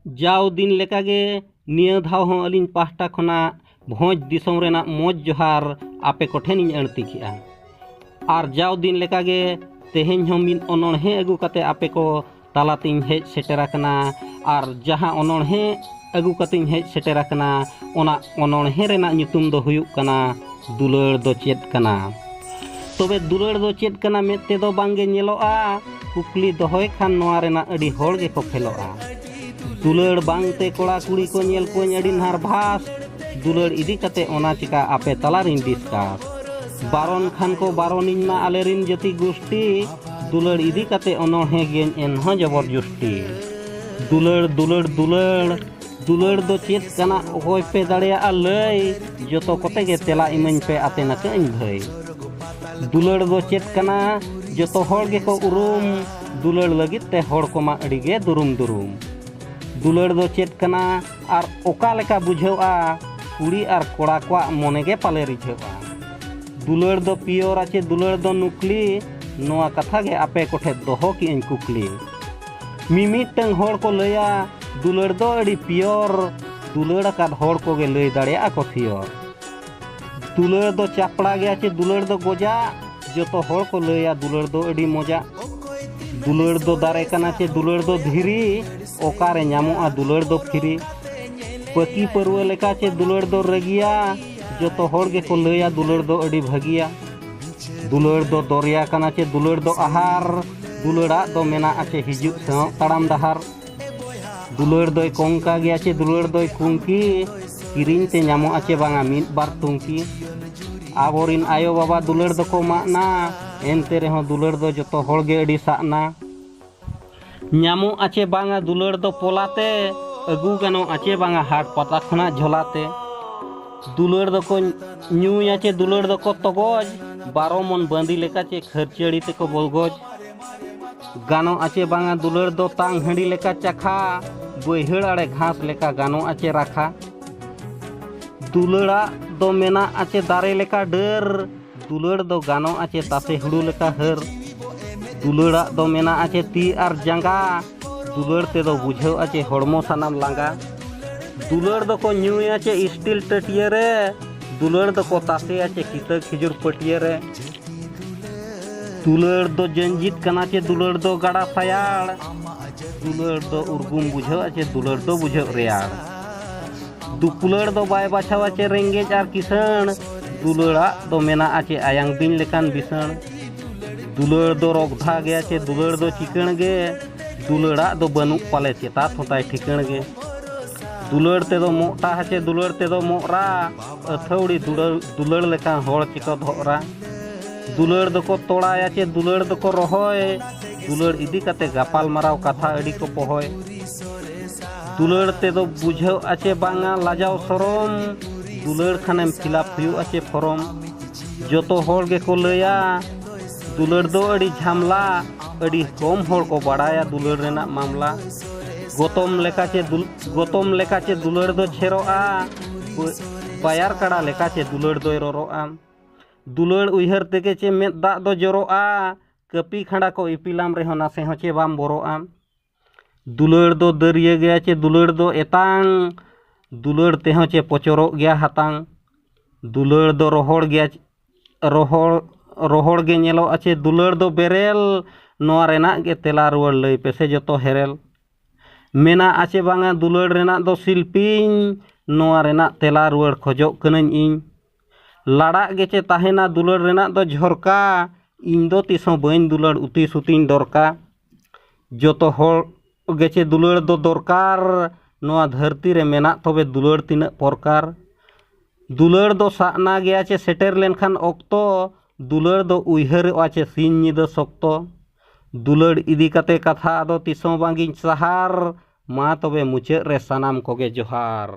जाओ दिन लेकागे निया धाव हों अलिन पाहटा खना भोज दिसोम रेना मोज जोहार आपे कोठेन इन अणती किया आर जाओ दिन लेकागे तेहेन हों मिन ओनोणहे अगु कते आपे को तालातिन हेज सेटेराकना आर जहां ओनोणहे अगु कतिन हेज सेटेराकना ओना ओनोणहे रेना ᱧᱩᱛᱩᱢ ᱫᱚ ᱦᱩᱭᱩᱜ ᱠᱟᱱᱟ दुलड़ दो चेद कना। तबे दुलड़ दो चेद कना में तेदो बांगे ñेलोआ कुकली दोहय खान नोआ रेना अडी होड़ गे को फेलोआ। दुलड़ बांगते कोड़ा कुड़ी को ñेल कोñ अडी नार भास दुलड़ इदी कते ओना चिका आपे तलारिन डिस्कास बारोन खान को बारोनिन मा आलेरिन जति गोष्ठी दुलड़ इदी कते ओनोहे गेन एनहो जबरदस्ती। दुलड़ दुलड़ दुलड़ दुलड़ दो चेद कना ओय पे दाड़ेया लय जतो कोते गे तेला इमन पे आते नके इन भई। दुलड़ दो चेद कना जतो होड़ गे को उरुम दुलड़ लगित ते होड़ को मा अडी गे दुरुम दुरुम। दुलड़ दो चेद कना आर ओका लेका बुझेवा कुड़ी आर कोड़ा को मने गे पाले रिझेवा। दुलड़ दो पियोर आचे दुलड़ दो नुकली नोआ कथा गे आपे कोठे दोहो की इन कुकली। मिमिटंग होड़ को लया दुलड़ दो अड़ी पियोर दुलड़ का होड़ को गे लय दाड़ेया को थियोर। दुलड़ दो चापड़ा गया चे दुलड़ दो गोजा जतो होड़ को लया दुलड़ दो अड़ी मोजा। दुलड़ दो दारे कना चे दुलड़ दो धीरी ओकारे ᱧᱟᱢᱚᱜᱼᱟ दुलड़ दो फिरी। पकी परवा लेका चे दुलड़ दो रगिया जतो होड़ गे को लया दुलड़ दो अड़ी भगिया। दुलड़ दो दरिया कना चे दुलड़ दो आहार दुलड़ा दो मेना आचे हिजुक सेव ताड़ाम डहार। दुलड़ दो कोंका गया चे दुलड़ दो कुंकी किरिन ते ᱧᱟᱢᱚᱜᱼᱟ चे बांगा मिद बार तुंकी। आबोरिन आयो बाबा दुलड़ दो को माना एनते रेहो दुलड़ दो जतो होड़ गे अड़ी साना। ᱧᱟᱢᱚᱜᱼᱟ चे बांगा दुलड़ दो पोलाते अगू गानोᱜᱼᱟ चे बांगा हाट पता खना झोलाते। दुलड़ दो को ᱧᱩᱭᱟ चे दुलड़ दो को तगोज बारो मन बंदी लेका चे खरचड़ी ते को बोलगोज। गानोगᱼा चे बांगा दुलड़ दो तांग हंडी लेका चखा बैहड़ आड़े घास लेका गानोगᱼा चे राखा। दुलड़ा दो मेना आचे दारे लेका डर दुलड़ दो गानोगᱼा चे तासे हुड़ू लेका हर। दुलड़ा दो मेना आचे ती आर जांगा दुलड़ ते दो बुझेवआ चे हड़मो सानाम लांगा। दुलड़ दो को ᱧᱩᱭᱟ चे स्टील टटिया रे दुलड़ दो को तासेया चे किता खिजुर पटिया रे। दुलड़ दो जंजीत कना चे दुलड़ दो गाड़ा सायाड़ दुलड़ दो उर्गुम बुझेवआ चे दुलड़ दो बुझेव रेयाड़। दुपुलड़ दो बाय बाछावा चे रेंगेज आर किसण दुलड़ा दो मेना आचे आयांग बिन लेकान बिसण। दुलड़ दो रोगधा गया चे दुलड़ दो चिकण गे दुलड़ा दो बनुक पाले चेता थोताय ठिकण गे। दुलड़ ते दो मोटा हाचे दुलड़ ते दो मोरा अथौड़ी दुलड़ लेका होड़ चिको धोरा। दुलड़ दो को तोड़ाया चे दुलड़ दो को रोहोय दुलड़ इदी कते गापाल माराव कथा अड़ी को पोहोय। दुलड़ ते दो बुझेव आचे बांगा लाजाव सरम दुलड़ खानेम फिलाप हुयु आचे फरम। जतो होड़ गे को लया दुलड़ दो अड़ी झामला अड़ी कम होड़ को बाड़ाया दुलड़ रेना मामला। गोतम लेका चे दुलड़ दो छेरोआ पायार कड़ा लेका चे दुलड़ दो रोरोआ। दुलड़ उइहर तेके चे मेद दाग दो जरोआ कपी खड़ा को इपिलाम रेहो नासे हो चे बाम बोरोआ। दुलड़ दो दरिया गया चे दुलड़ दो एतांग दुलड़ ते हो चे पोचोरो गया हातांग। दुलड़ दो रोहड़ गया रोहड़ गे ñेलोगᱼा चे दुलड़ दो बेरेल नोआ रेना गे तेला रुवाड़ लई पेसे जतो हेरेल। मेना आचे बांगा दुलड़ रेना दो शिल्पीñ नोआ रेना तेला रुवाड़ खोजोग कनई इñ। लाड़ा गे चे ताहेना दुलड़ रेना दो झोरका इñ दो तिसों बइन दुलड़ उती सुतीñ डोरका। जतो होड़ गे चे दुलड़ दो दरकार नोआ धरती रे मेना तबे दुलड़ तिना प्रकार। दुलड़ दो साना गया चे सेटेर लेनखान ओक्तो दुलड़ दो उइहरआ चे सिñ ñिदा सोक्तो। दुलड़ इदी कते कथा दो तिसों बांगिñ सहार मा तबे मुचाद रे सानाम कोगे जोहार।